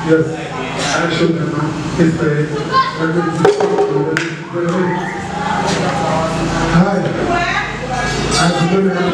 Yes, action is the hi. I'm going to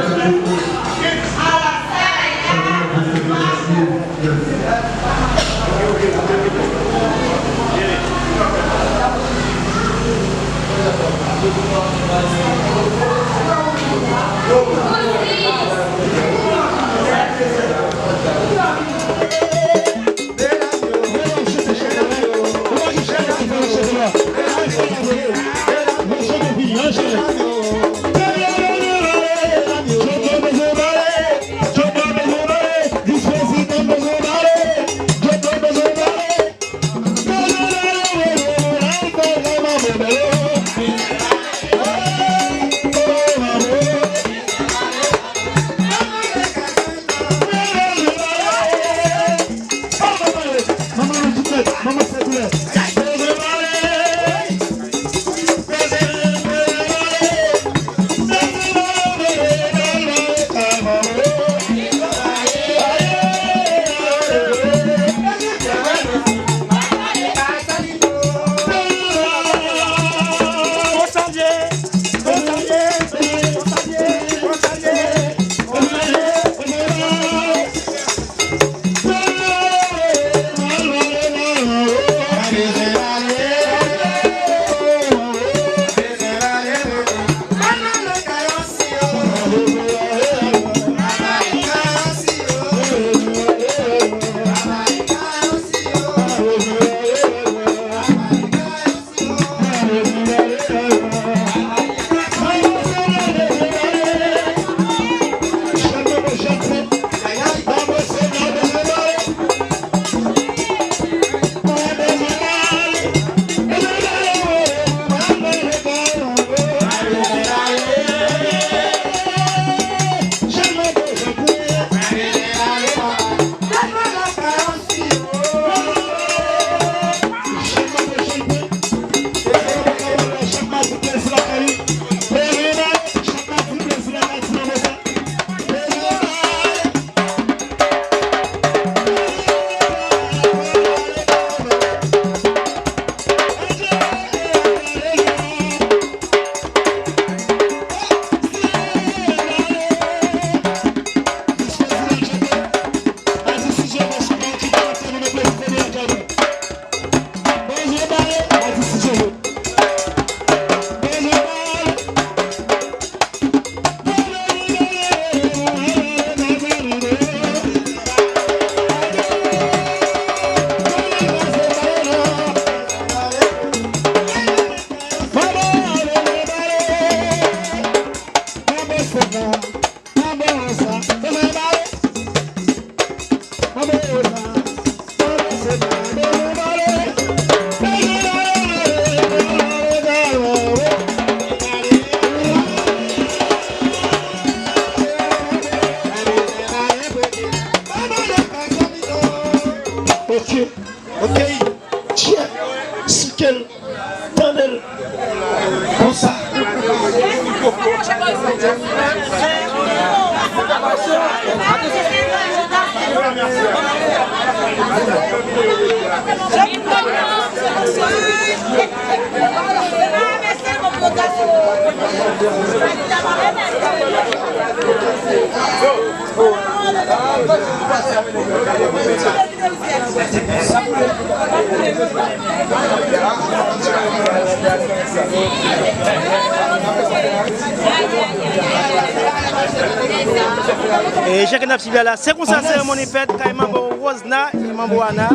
et chacun n'a pas là. C'est comme ça, c'est mon fête quand il m'a Rosna et Mamboana.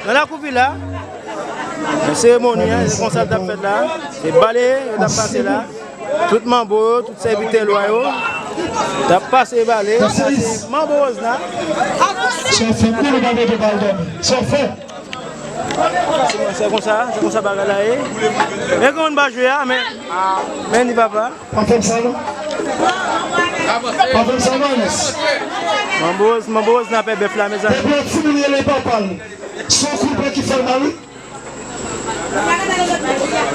Dans la coupe là, c'est mon c'est comme ça que fait là. C'est balai, il a passé là. Tout Mambo, tout serviteur loyaux. Il a passé balai. Mambo Rosna. C'est fait pour le balai de Baldon. C'est fait. C'est comme ça bagarre là. Mais quand on va jouer, mais ni papa. Pas comme ça, non? Pas comme ça, non? Mamboz n'a pas bœuf là, mes amis. Et puis, si vous n'avez pas parlé, son couple qui fait le mal.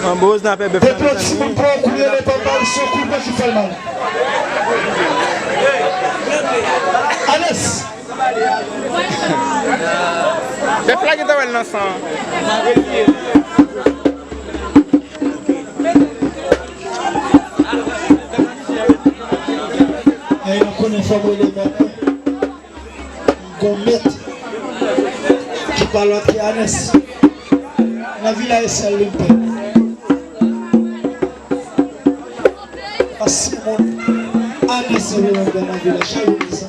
Mamboz n'a pas bœuf là, mes amis. Et puis, si vous n'avez pas parlé, son couple qui fait le mal. Anes. Des flags qui étaient dans sang. Et on connaît Fabio les mêmes. Gomet qui parle à Tianes. La villa est celle de paix. Parce que mon Anne c'est le nom de la villa. Chaque jour, ça.